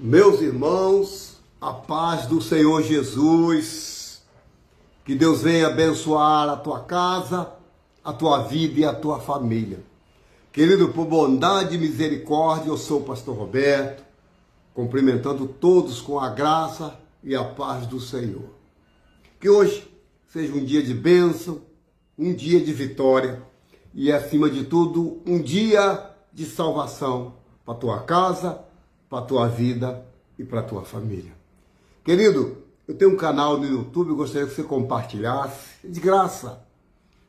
Meus irmãos, a paz do Senhor Jesus, que Deus venha abençoar a tua casa, a tua vida e a tua família. Querido, por bondade e misericórdia, eu sou o pastor Roberto, cumprimentando todos com a graça e a paz do Senhor. Que hoje seja um dia de bênção, um dia de vitória e, acima de tudo, um dia de salvação para a tua casa, para a tua vida e para a tua família. Querido, eu tenho um canal no YouTube, eu gostaria que você compartilhasse, é de graça.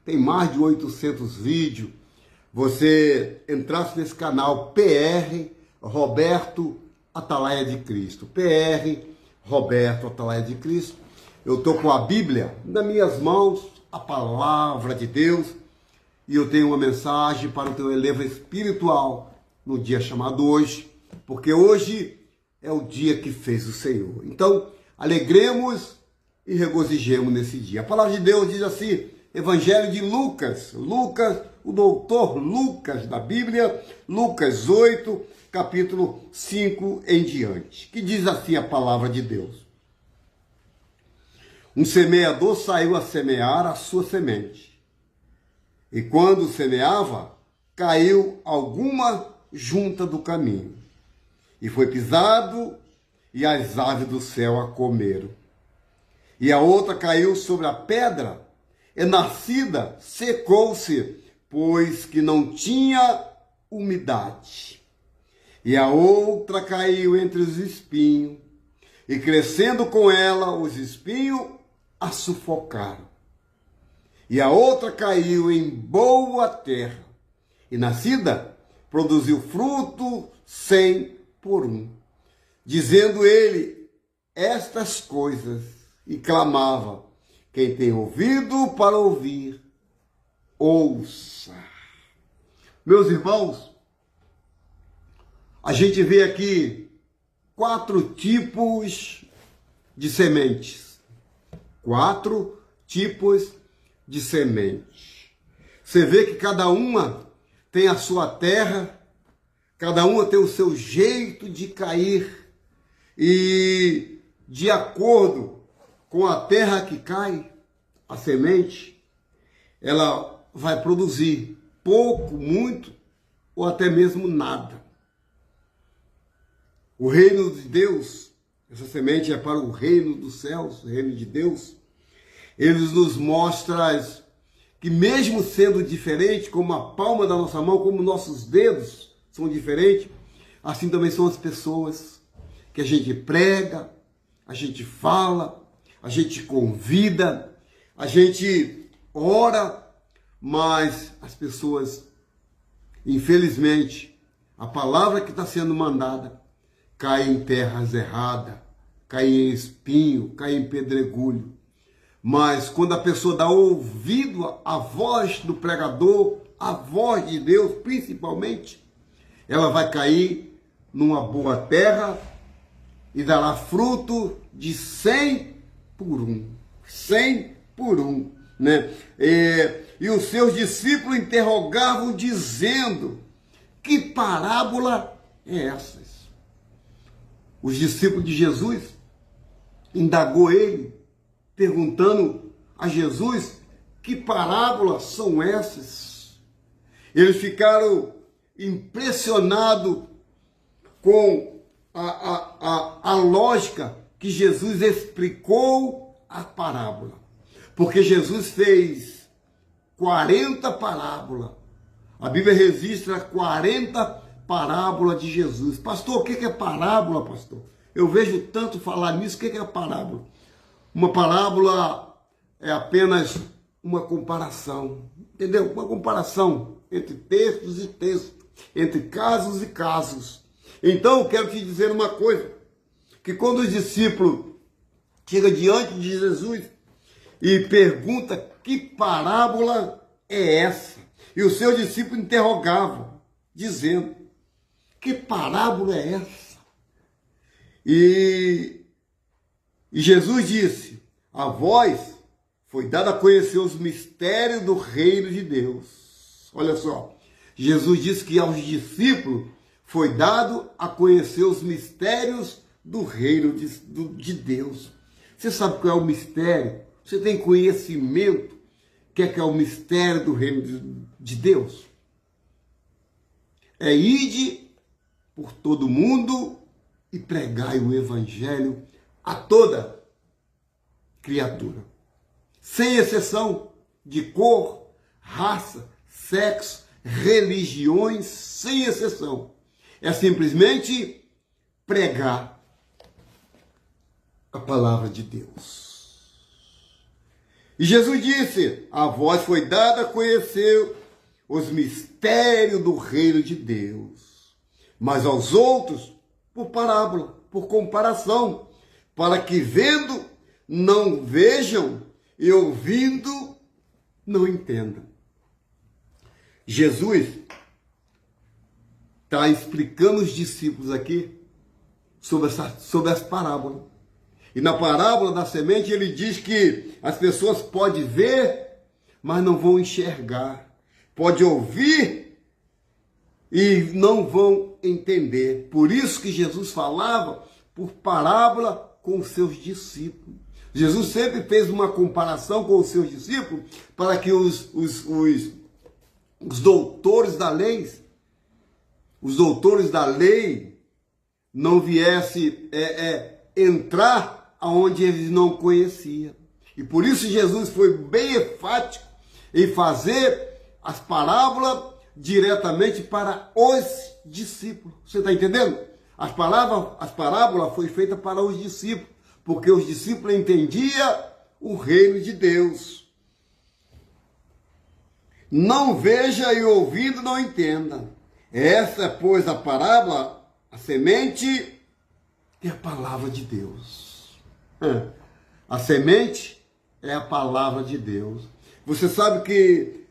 Tem mais de 800 vídeos. Você entrasse nesse canal PR Roberto Atalaia de Cristo. PR Roberto Atalaia de Cristo. Eu estou com a Bíblia nas minhas mãos, a palavra de Deus, e eu tenho uma mensagem para o teu elevo espiritual no dia chamado hoje, porque hoje é o dia que fez o Senhor. Então, alegremos e regozijemos nesse dia. A palavra de Deus diz assim, Evangelho de Lucas, o doutor Lucas da Bíblia, Lucas 8, capítulo 5 em diante, que diz assim a palavra de Deus. Um semeador saiu a semear a sua semente, e quando semeava, caiu alguma junta do caminho, e foi pisado, e as aves do céu a comeram. E a outra caiu sobre a pedra, e nascida secou-se, pois que não tinha umidade. E a outra caiu entre os espinhos, e crescendo com ela, os espinhos a sufocaram. E a outra caiu em boa terra, e nascida produziu fruto 100 por 1. Dizendo ele estas coisas, e clamava, quem tem ouvido para ouvir, ouça. Meus irmãos, a gente vê aqui 4 tipos de sementes. 4 tipos de sementes. Você vê que cada uma tem a sua terra, cada uma tem o seu jeito de cair, e de acordo com a terra que cai, a semente, ela vai produzir pouco, muito, ou até mesmo nada. O reino de Deus, essa semente é para o reino dos céus, o reino de Deus. Ele nos mostra que mesmo sendo diferente, como a palma da nossa mão, como nossos dedos são diferentes, assim também são as pessoas que a gente prega, a gente fala, a gente convida, a gente ora, mas as pessoas, infelizmente, a palavra que está sendo mandada cai em terras erradas, cai em espinho, cai em pedregulho. Mas quando a pessoa dá ouvido à voz do pregador, à voz de Deus principalmente, ela vai cair numa boa terra e dará fruto de 100 por 1. 100 por 1, né? E os seus discípulos interrogavam dizendo, que parábola é essa? Os discípulos de Jesus indagou ele, perguntando a Jesus, que parábolas são essas? Eles ficaram impressionados com a lógica que Jesus explicou a parábola. Porque Jesus fez 40 parábolas. A Bíblia registra 40 parábolas de Jesus. Pastor, o que é parábola, pastor? Eu vejo tanto falar nisso, o que é parábola? Uma parábola é apenas uma comparação, entendeu? Uma comparação entre textos e textos, entre casos e casos. Então, eu quero te dizer uma coisa, que quando os discípulos chegam diante de Jesus e perguntam que parábola é essa, e os seus discípulos interrogavam, dizendo, que parábola é essa? E Jesus disse, a vós foi dado a conhecer os mistérios do reino de Deus. Olha só, Jesus disse que aos discípulos foi dado a conhecer os mistérios do reino de Deus. Você sabe qual é o mistério? Você tem conhecimento que é o mistério do reino de Deus? É ide por todo mundo e pregai o evangelho a toda criatura, sem exceção de cor, raça, sexo, religiões, sem exceção. É simplesmente pregar a palavra de Deus. E Jesus disse: a vós foi dada a conhecer os mistérios do reino de Deus, mas aos outros por parábola, por comparação, para que vendo não vejam e ouvindo não entendam. Jesus está explicando os discípulos aqui sobre as parábolas. E na parábola da semente ele diz que as pessoas podem ver, mas não vão enxergar. Pode ouvir e não vão entender. Por isso que Jesus falava por parábola com os seus discípulos. Jesus sempre fez uma comparação com os seus discípulos para que os doutores da lei, não viessem entrar aonde eles não conheciam. E por isso Jesus foi bem enfático em fazer as parábolas diretamente para os discípulos. Você está entendendo? As parábolas foi feita para os discípulos, porque os discípulos entendiam o reino de Deus. Não veja e ouvindo não entenda. Essa, pois, a parábola, a semente, é a palavra de Deus. A semente é a palavra de Deus. Você sabe que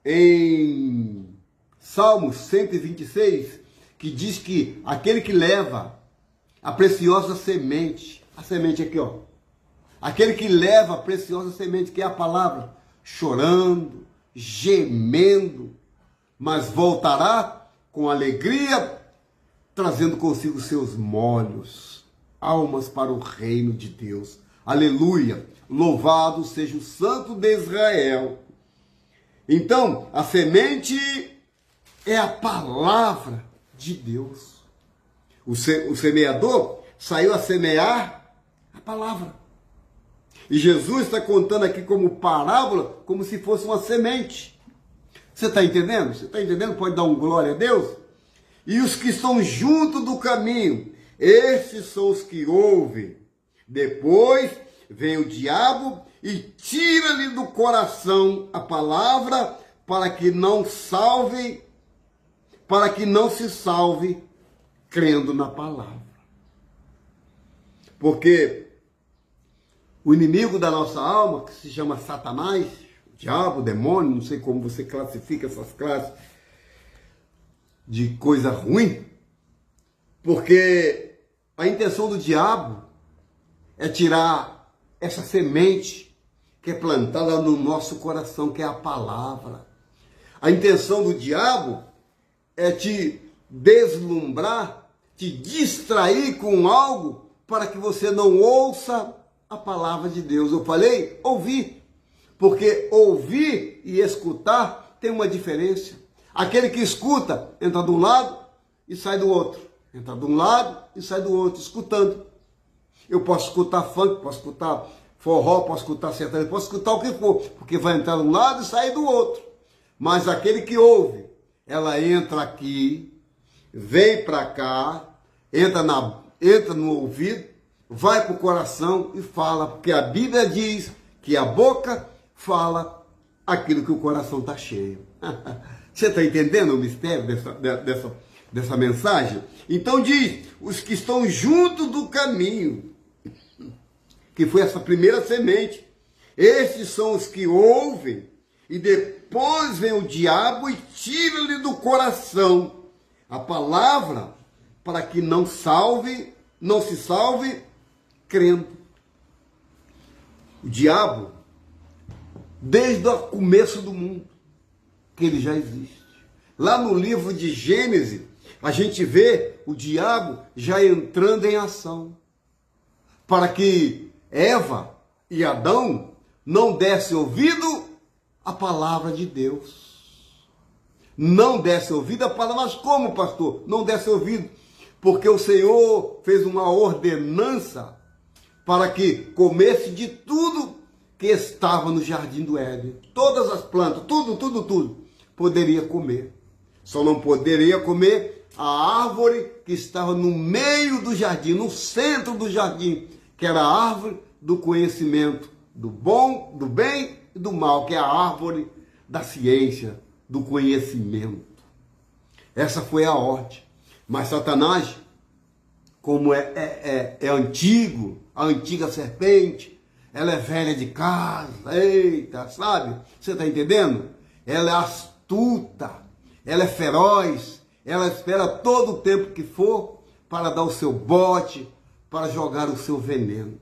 em Salmos 126, que diz que aquele que leva a preciosa semente, a semente aqui, ó, aquele que leva a preciosa semente, que é a palavra, chorando, gemendo, mas voltará com alegria, trazendo consigo seus molhos, almas para o reino de Deus. Aleluia! Louvado seja o Santo de Israel. Então, a semente é a palavra de Deus. O semeador saiu a semear a palavra. E Jesus está contando aqui como parábola, como se fosse uma semente. Você está entendendo? Você está entendendo? Pode dar um glória a Deus? E os que estão junto do caminho, esses são os que ouvem. Depois vem o diabo e tira-lhe do coração a palavra para que não se salve crendo na palavra. Porque o inimigo da nossa alma, que se chama Satanás, o diabo, o demônio, não sei como você classifica essas classes de coisa ruim, porque a intenção do diabo é tirar essa semente que é plantada no nosso coração, que é a palavra. A intenção do diabo é te deslumbrar, te distrair com algo para que você não ouça a palavra de Deus. Eu falei ouvir, porque ouvir e escutar tem uma diferença. Aquele que escuta entra de um lado e sai do outro. Entra de um lado e sai do outro, escutando. Eu posso escutar funk, posso escutar forró, posso escutar sertanejo, posso escutar o que for, porque vai entrar de um lado e sair do outro. Mas aquele que ouve, ela entra aqui, vem para cá, entra no ouvido, vai para o coração e fala, porque a Bíblia diz que a boca fala aquilo que o coração está cheio. Você está entendendo o mistério dessa mensagem? Então diz, os que estão junto do caminho, que foi essa primeira semente, esses são os que ouvem, e depois vem o diabo e tira-lhe do coração a palavra, para que não se salve crendo. O diabo, desde o começo do mundo, que ele já existe. Lá no livro de Gênesis, a gente vê o diabo já entrando em ação, para que Eva e Adão não dessem ouvido à palavra de Deus. Não dessem ouvido à palavra. Mas como, pastor? Não dessem ouvido? Porque o Senhor fez uma ordenança para que comesse de tudo que estava no jardim do Éden. Todas as plantas, tudo, poderia comer. Só não poderia comer a árvore que estava no meio do jardim, no centro do jardim, que era a árvore do conhecimento do bom, do bem e do mal, que é a árvore da ciência, do conhecimento. Essa foi a ordem. Mas Satanás, como é antigo, a antiga serpente, ela é velha de casa, eita, sabe? Você está entendendo? Ela é astuta, ela é feroz, ela espera todo o tempo que for para dar o seu bote, para jogar o seu veneno.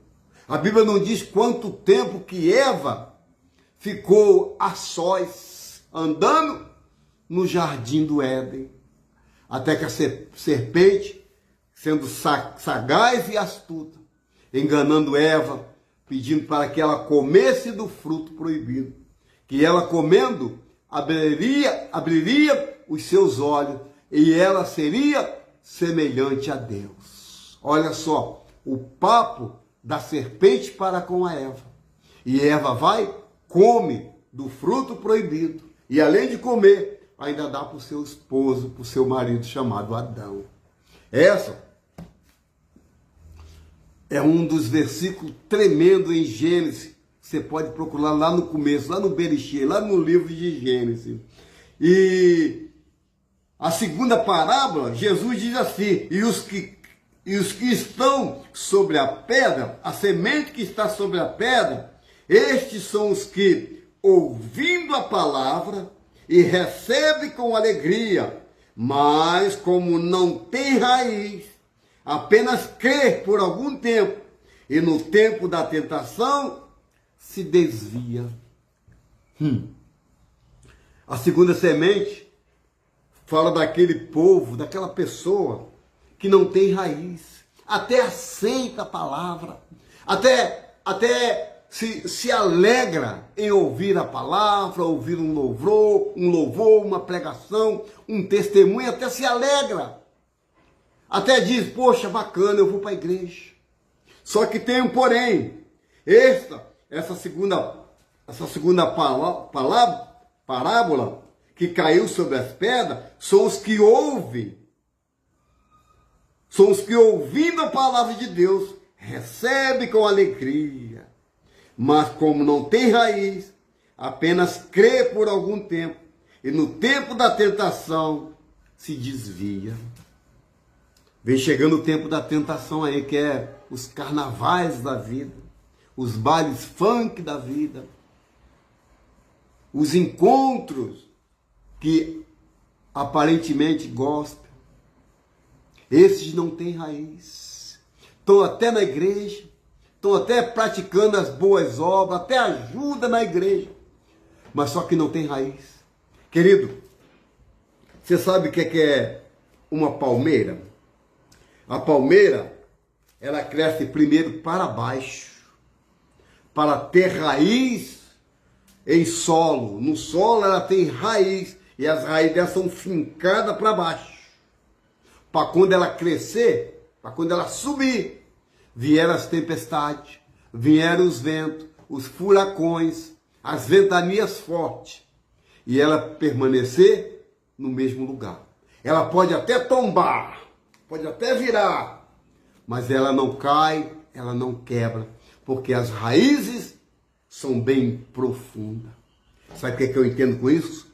A Bíblia não diz quanto tempo que Eva ficou a sós, andando no jardim do Éden, até que a serpente, sendo sagaz e astuta, enganando Eva, pedindo para que ela comesse do fruto proibido, que ela comendo abriria os seus olhos e ela seria semelhante a Deus. Olha só, o papo da serpente para com a Eva. E Eva vai, come do fruto proibido. E além de comer, ainda dá para o seu esposo, para o seu marido chamado Adão. Essa é um dos versículos tremendos em Gênesis. Você pode procurar lá no começo, lá no Bereshit, lá no livro de Gênesis. E a segunda parábola, Jesus diz assim: e os que estão sobre a pedra, a semente que está sobre a pedra, estes são os que, ouvindo a palavra, e recebem com alegria, mas como não tem raiz, apenas crê por algum tempo, e no tempo da tentação se desvia. A segunda semente fala daquele povo, daquela pessoa que não tem raiz, até aceita a palavra, até se alegra em ouvir a palavra, ouvir um louvor, uma pregação, um testemunho, até se alegra. Até diz, poxa, bacana, eu vou para a igreja. Só que tem um porém. Essa segunda parábola que caiu sobre as pedras, são os que ouvem. São os que, ouvindo a palavra de Deus, recebem com alegria. Mas como não tem raiz, apenas crê por algum tempo, e no tempo da tentação se desvia. Vem chegando o tempo da tentação aí, que é os carnavais da vida, os bailes funk da vida, os encontros que aparentemente gostam. Esses não têm raiz. Estão até na igreja, estão até praticando as boas obras, até ajuda na igreja, mas só que não tem raiz. Querido, você sabe o que é uma palmeira? A palmeira, ela cresce primeiro para baixo, para ter raiz em solo. No solo ela tem raiz, e as raízes dela são fincadas para baixo. Para quando ela crescer, para quando ela subir, vieram as tempestades, vieram os ventos, os furacões, as ventanias fortes, e ela permanecer no mesmo lugar. Ela pode até tombar, pode até virar, mas ela não cai, ela não quebra, porque as raízes são bem profundas. Sabe o que eu entendo com isso?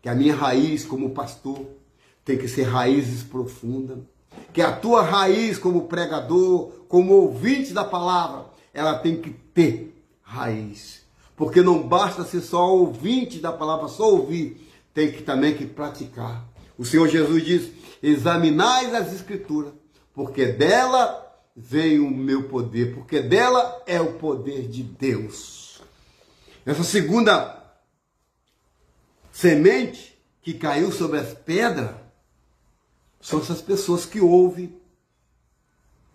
Que a minha raiz como pastor tem que ser raízes profundas. Que a tua raiz como pregador, como ouvinte da palavra, ela tem que ter raiz. Porque não basta ser só ouvinte da palavra, só ouvir, tem que também que praticar. O Senhor Jesus diz, examinai as escrituras, porque dela vem o meu poder, porque dela é o poder de Deus. Essa segunda semente que caiu sobre as pedras, São essas pessoas que ouvem,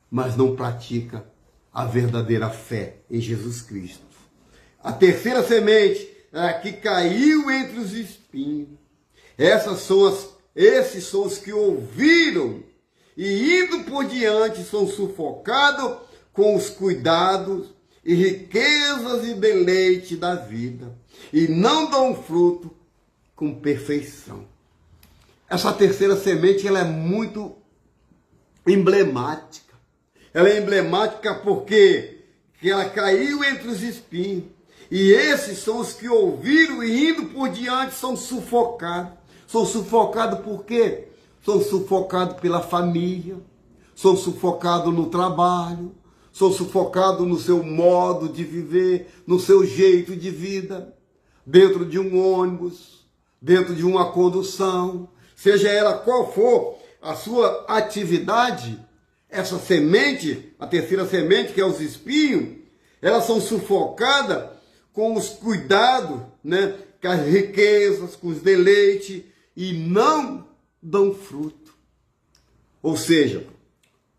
mas não praticam a verdadeira fé em Jesus Cristo. A terceira semente é a que caiu entre os espinhos. Esses são os que ouviram e, indo por diante, são sufocados com os cuidados e riquezas e deleite da vida, e não dão fruto com perfeição. Essa terceira semente, ela é muito emblemática. Ela é emblemática porque ela caiu entre os espinhos. E esses são os que ouviram e, indo por diante, são sufocados. São sufocados por quê? São sufocados pela família, são sufocados no trabalho, são sufocados no seu modo de viver, no seu jeito de vida, dentro de um ônibus, dentro de uma condução, seja ela qual for a sua atividade. Essa semente, a terceira semente, que é os espinhos, elas são sufocadas com os cuidados, né, com as riquezas, com os deleites, e não dão fruto. Ou seja,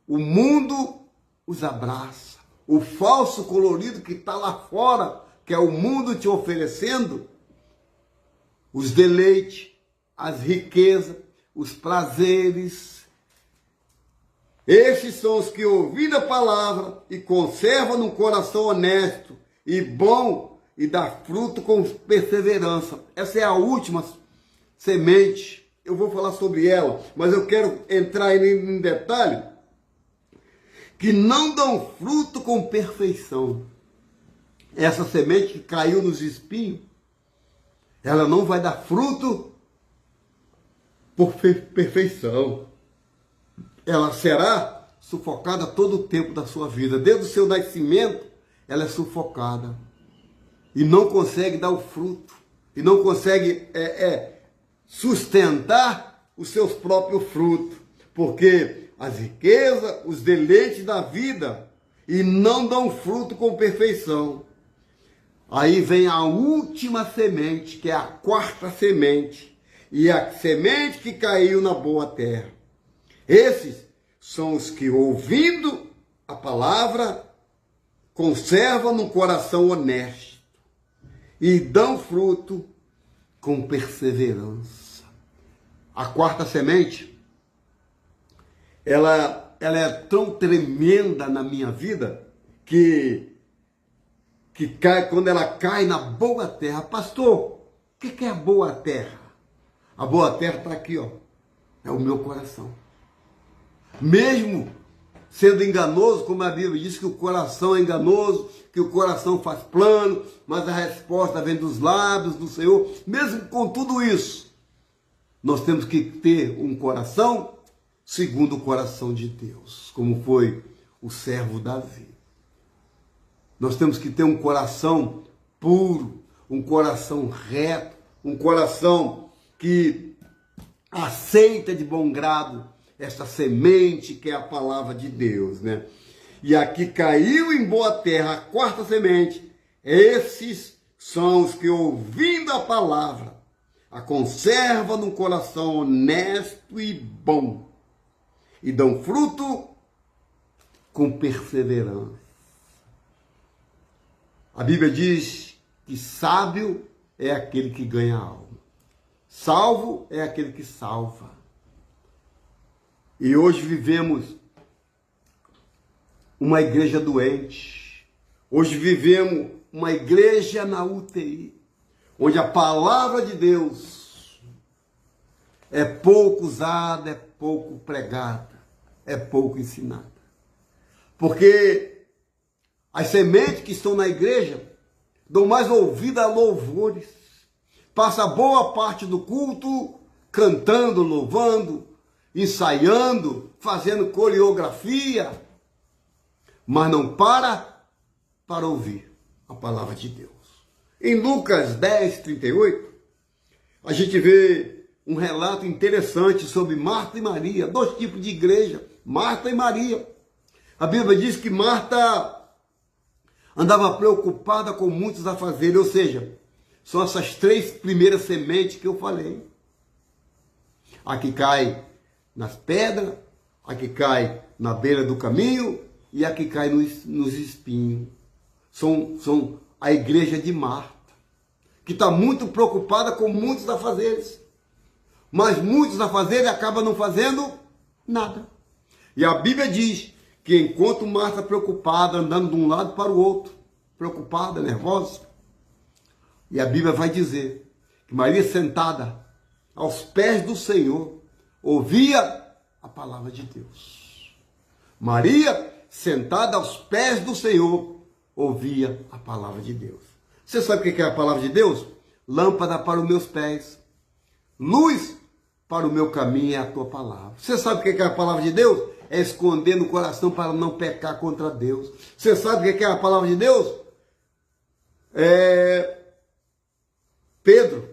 o mundo os abraça. O falso colorido que está lá fora, que é o mundo te oferecendo os deleites, as riquezas, os prazeres. Estes são os que, ouvindo a palavra e conservam no coração honesto e bom, e dá fruto com perseverança. Essa é a última semente. Eu vou falar sobre ela, mas eu quero entrar em detalhe, que não dão fruto com perfeição. Essa semente que caiu nos espinhos, ela não vai dar fruto por perfeição. Ela será sufocada todo o tempo da sua vida. Desde o seu nascimento, ela é sufocada. E não consegue dar o fruto. E não consegue sustentar os seus próprios frutos. Porque as riquezas, os deleites da vida, e não dão fruto com perfeição. Aí vem a última semente, que é a quarta semente. E a semente que caiu na boa terra. Esses são os que, ouvindo a palavra, conservam no coração honesto e dão fruto com perseverança. A quarta semente, ela é tão tremenda na minha vida que cai, quando ela cai na boa terra. Pastor, o que é a boa terra? A boa terra está aqui, ó. É o meu coração. Mesmo sendo enganoso, como a Bíblia diz que o coração é enganoso, que o coração faz plano, mas a resposta vem dos lábios do Senhor. Mesmo com tudo isso, nós temos que ter um coração segundo o coração de Deus, como foi o servo Davi. Nós temos que ter um coração puro, um coração reto, um coração que aceita de bom grado essa semente que é a palavra de Deus, né? E aqui caiu em boa terra a quarta semente. Esses são os que, ouvindo a palavra, a conservam no coração honesto e bom, e dão fruto com perseverança. A Bíblia diz que sábio é aquele que ganha alma. Salvo é aquele que salva. E hoje vivemos uma igreja doente. Hoje vivemos uma igreja na UTI, onde a palavra de Deus é pouco usada, é pouco pregada, é pouco ensinada. Porque as sementes que estão na igreja dão mais ouvido a louvores. Passa boa parte do culto cantando, louvando, ensaiando, fazendo coreografia, mas não para ouvir a palavra de Deus. Em Lucas 10, 38, a gente vê um relato interessante sobre Marta e Maria, dois tipos de igreja, Marta e Maria. A Bíblia diz que Marta andava preocupada com muitos afazeres, ou seja, são essas três primeiras sementes que eu falei. A que cai nas pedras, a que cai na beira do caminho e a que cai nos espinhos. São a igreja de Marta, que está muito preocupada com muitos afazeres. Mas muitos afazeres acabam não fazendo nada. E a Bíblia diz que enquanto Marta preocupada, andando de um lado para o outro, preocupada, nervosa, e a Bíblia vai dizer que Maria, sentada aos pés do Senhor, ouvia a palavra de Deus. Maria, sentada aos pés do Senhor, ouvia a palavra de Deus. Você sabe o que é a palavra de Deus? Lâmpada para os meus pés, luz para o meu caminho é a tua palavra. Você sabe o que é a palavra de Deus? É esconder no coração para não pecar contra Deus. Você sabe o que é a palavra de Deus? Pedro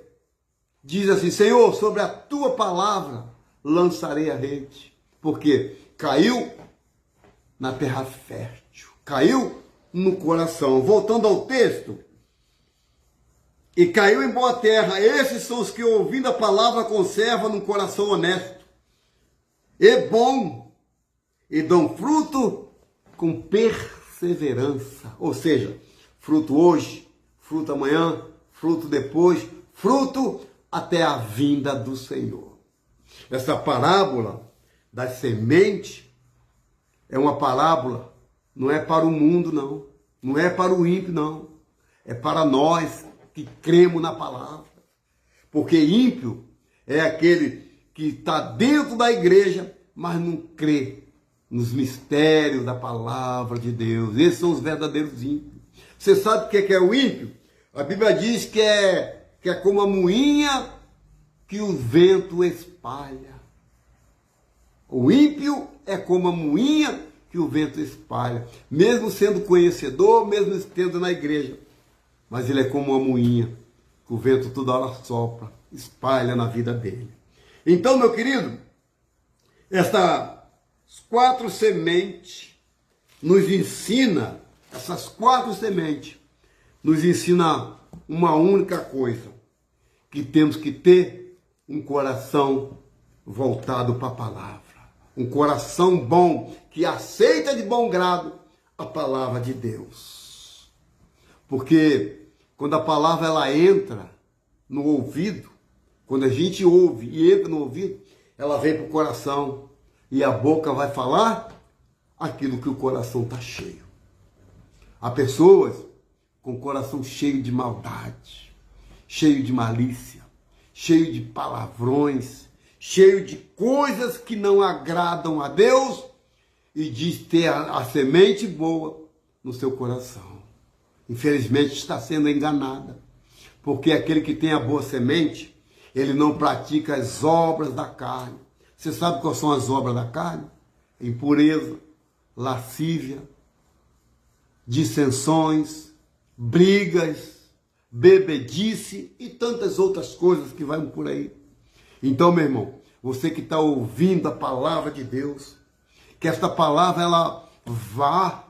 diz assim: Senhor, sobre a tua palavra lançarei a rede. Porque caiu na terra fértil, caiu no coração. Voltando ao texto, e caiu em boa terra. Esses são os que, ouvindo a palavra, conservam no coração honesto e bom, e dão fruto com perseverança. Ou seja, fruto hoje, fruto amanhã, fruto depois, fruto até a vinda do Senhor. Essa parábola da semente é uma parábola, não é para o mundo, não. Não é para o ímpio, não. É para nós que cremos na palavra. Porque ímpio é aquele que está dentro da igreja, mas não crê nos mistérios da palavra de Deus. Esses são os verdadeiros ímpios. Você sabe o que é o ímpio? A Bíblia diz que é como a moinha que o vento espalha. O ímpio é como a moinha que o vento espalha. Mesmo sendo conhecedor, mesmo estando na igreja. Mas ele é como uma moinha que o vento toda hora sopra, espalha na vida dele. Então, meu querido, essas 4 sementes nos ensina, essas 4 sementes nos ensina uma única coisa, que temos que ter um coração voltado para a palavra. Um coração bom, que aceita de bom grado a palavra de Deus. Porque quando a palavra ela entra no ouvido, quando a gente ouve e entra no ouvido, ela vem para o coração e a boca vai falar aquilo que o coração está cheio. Há pessoas com o coração cheio de maldade, cheio de malícia, cheio de palavrões, cheio de coisas que não agradam a Deus e diz ter a semente boa no seu coração. Infelizmente está sendo enganada, porque aquele que tem a boa semente, ele não pratica as obras da carne. Você sabe quais são as obras da carne? Impureza, lascívia, dissensões, brigas, bebedice e tantas outras coisas que vão por aí. Então, meu irmão, você que está ouvindo a palavra de Deus, que esta palavra ela vá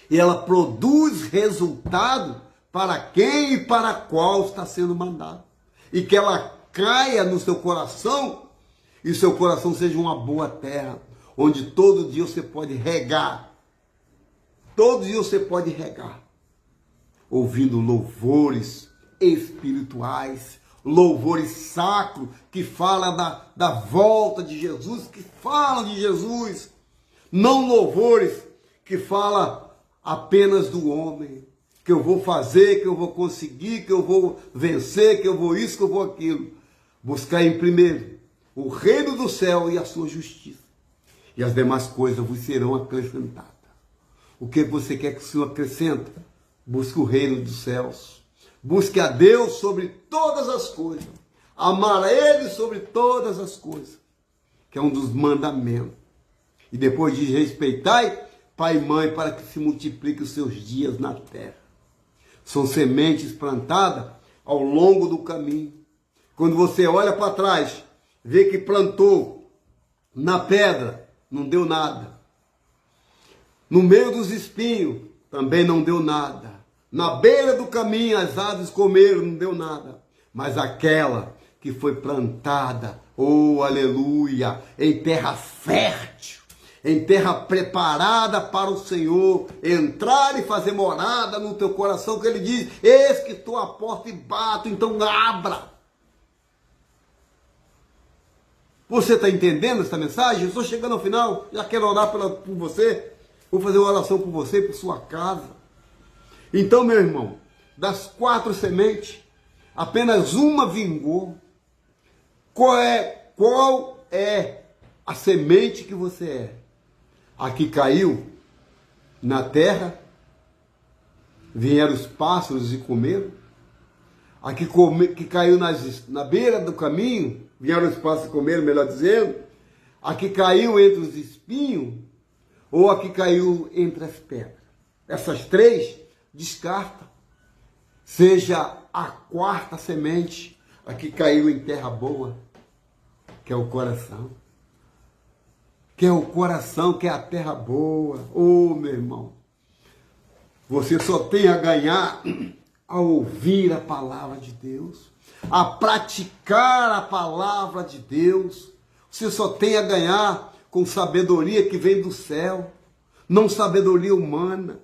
e ela produz resultado para quem e para qual está sendo mandado. E que ela caia no seu coração e seu coração seja uma boa terra, onde todo dia você pode regar. Todo dia você pode regar, ouvindo louvores espirituais, louvores sacros, que falam da volta de Jesus, que falam de Jesus. Não louvores que falam apenas do homem, que eu vou fazer, que eu vou conseguir, que eu vou vencer, que eu vou isso, que eu vou aquilo. Buscar em primeiro o reino do céu e a sua justiça, e as demais coisas vos serão acrescentadas. O que você quer que o Senhor acrescente? Busque o reino dos céus. Busque a Deus sobre todas as coisas. Amar a Ele sobre todas as coisas, que é um dos mandamentos. E depois diz: respeitai pai e mãe, para que se multipliquem os seus dias na terra. São sementes plantadas ao longo do caminho. Quando você olha para trás, vê que plantou na pedra, não deu nada. No meio dos espinhos, também não deu nada. Na beira do caminho, as aves comeram, não deu nada. Mas aquela que foi plantada Oh, aleluia! Em terra fértil, em terra preparada para o Senhor entrar e fazer morada no teu coração, que Ele diz: eis que estou à porta e bato, então abra. Você está entendendo essa mensagem? Eu estou chegando ao final, já quero orar por você, vou fazer uma oração por você, por sua casa. Então, meu irmão, das 4 sementes, apenas uma vingou. Qual é a semente que você é? A que caiu na terra, vieram os pássaros e comeram. A que caiu na beira do caminho, vieram os pássaros e comeram, melhor dizendo. A que caiu entre os espinhos, ou a que caiu entre as pedras. Essas 3, descarta. Seja a 4ª semente, a que caiu em terra boa, que é o coração. Que é o coração, que é a terra boa. Oh, meu irmão, você só tem a ganhar a ouvir a palavra de Deus, a praticar a palavra de Deus. Você só tem a ganhar com sabedoria que vem do céu, não sabedoria humana,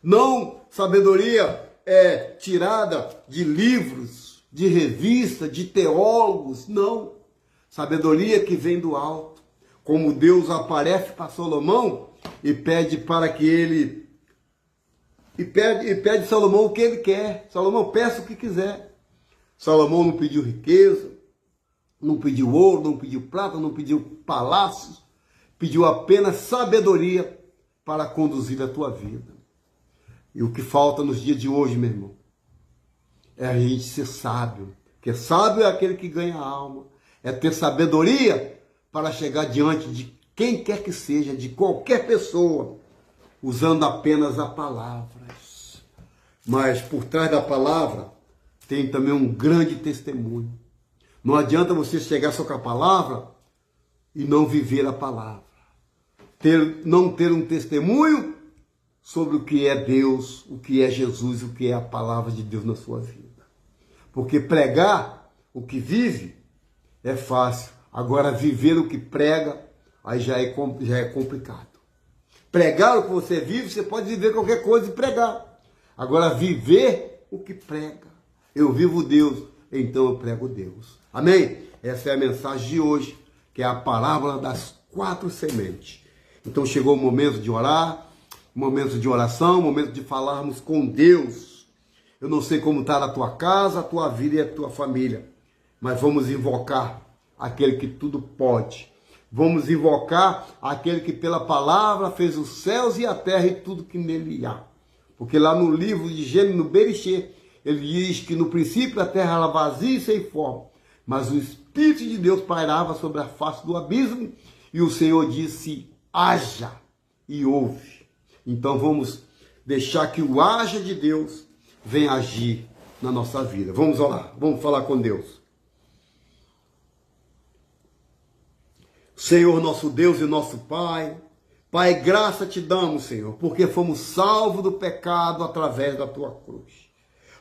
não sabedoria tirada de livros, de revista, de teólogos, não. Sabedoria que vem do alto, como Deus aparece para Salomão e pede para que ele pede a Salomão o que ele quer. Salomão, peça o que quiser. Salomão não pediu riqueza, não pediu ouro, não pediu prata, não pediu palácios, pediu apenas sabedoria para conduzir a tua vida. E o que falta nos dias de hoje, meu irmão, é a gente ser sábio. Porque sábio é aquele que ganha a alma. É ter sabedoria para chegar diante de quem quer que seja, de qualquer pessoa, usando apenas a palavra. Mas por trás da palavra tem também um grande testemunho. Não adianta você chegar só com a palavra e não viver a palavra. Não ter um testemunho sobre o que é Deus, o que é Jesus, o que é a palavra de Deus na sua vida. Porque pregar o que vive é fácil. Agora viver o que prega, aí já é complicado. Pregar o que você vive, você pode viver qualquer coisa e pregar. Agora viver o que prega. Eu vivo Deus, então eu prego Deus. Amém? Essa é a mensagem de hoje, que é a parábola das 4 sementes. Então chegou o momento de orar, momento de oração, momento de falarmos com Deus. Eu não sei como está a tua casa, a tua vida e a tua família, mas vamos invocar aquele que tudo pode. Vamos invocar aquele que pela palavra fez os céus e a terra e tudo que nele há. Porque lá no livro de Gênesis, no Bereshê, ele diz que no princípio a terra era vazia e sem forma, mas o Espírito de Deus pairava sobre a face do abismo e o Senhor disse: haja, e houve. Então vamos deixar que o haja de Deus venha agir na nossa vida. Vamos orar, vamos falar com Deus. Senhor, nosso Deus e nosso Pai, Pai, graça te damos, Senhor, porque fomos salvos do pecado através da tua cruz.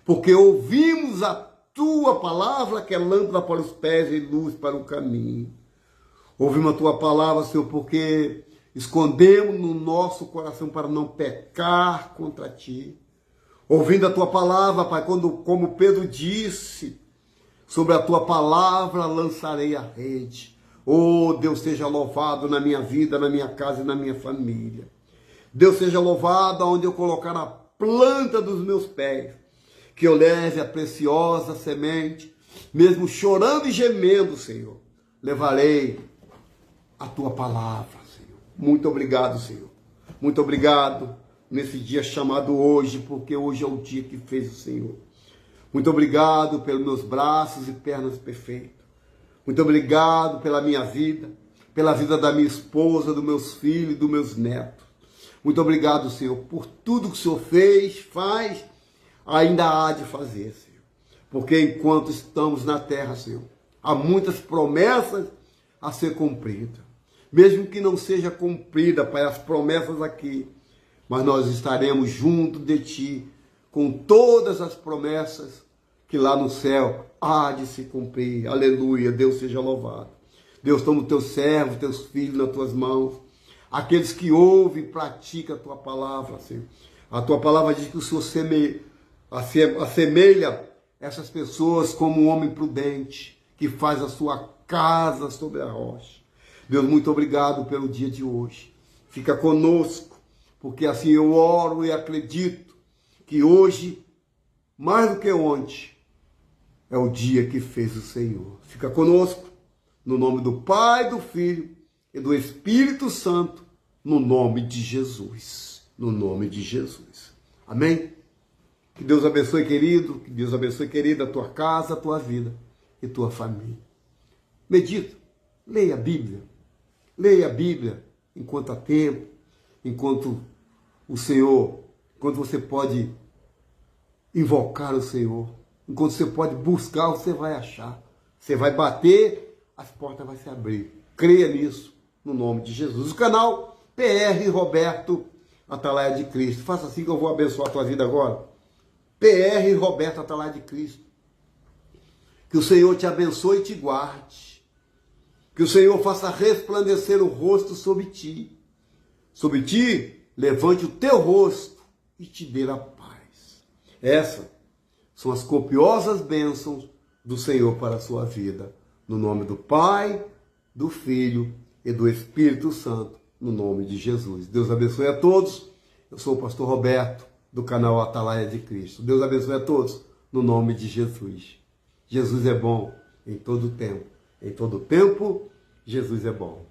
Porque ouvimos a tua palavra, que é lâmpada para os pés e luz para o caminho. Ouvimos a tua palavra, Senhor, porque escondemos no nosso coração para não pecar contra ti. Ouvindo a tua palavra, Pai, como Pedro disse, sobre a tua palavra lançarei a rede. Oh, Deus seja louvado na minha vida, na minha casa e na minha família. Deus seja louvado aonde eu colocar a planta dos meus pés. Que eu leve a preciosa semente, mesmo chorando e gemendo, Senhor. Levarei a tua palavra, Senhor. Muito obrigado, Senhor. Muito obrigado nesse dia chamado hoje, porque hoje é o dia que fez o Senhor. Muito obrigado pelos meus braços e pernas perfeitos. Muito obrigado pela minha vida, pela vida da minha esposa, dos meus filhos e dos meus netos. Muito obrigado, Senhor, por tudo que o Senhor fez, faz, ainda há de fazer, Senhor. Porque enquanto estamos na terra, Senhor, há muitas promessas a ser cumpridas. Mesmo que não seja cumprida, Pai, as promessas aqui, mas nós estaremos junto de Ti com todas as promessas que lá no céu há de se cumprir. Aleluia, Deus seja louvado. Deus, toma os teus servos, teus filhos nas tuas mãos, aqueles que ouvem e praticam a tua palavra, Senhor. A tua palavra diz que o Senhor assemelha essas pessoas como um homem prudente, que faz a sua casa sobre a rocha. Deus, muito obrigado pelo dia de hoje. Fica conosco, porque assim eu oro e acredito que hoje, mais do que ontem, é o dia que fez o Senhor. Fica conosco, no nome do Pai, do Filho e do Espírito Santo, no nome de Jesus. No nome de Jesus. Amém? Que Deus abençoe, querido. Que Deus abençoe, querida, a tua casa, a tua vida e tua família. Medita, leia a Bíblia. Leia a Bíblia enquanto há tempo, enquanto o Senhor, enquanto você pode invocar o Senhor, enquanto você pode buscar, você vai achar. Você vai bater, as portas vão se abrir. Creia nisso, no nome de Jesus. O canal PR Roberto Atalaia de Cristo. Faça assim que eu vou abençoar a tua vida agora. PR Roberto Atalaia de Cristo. Que o Senhor te abençoe e te guarde. Que o Senhor faça resplandecer o rosto sobre ti. Sobre ti, levante o teu rosto e te dê a paz. Essas são as copiosas bênçãos do Senhor para a sua vida. No nome do Pai, do Filho e do Espírito Santo. No nome de Jesus. Deus abençoe a todos. Eu sou o pastor Roberto, do canal Atalaia de Cristo. Deus abençoe a todos, no nome de Jesus. Jesus é bom em todo tempo. Em todo tempo, Jesus é bom.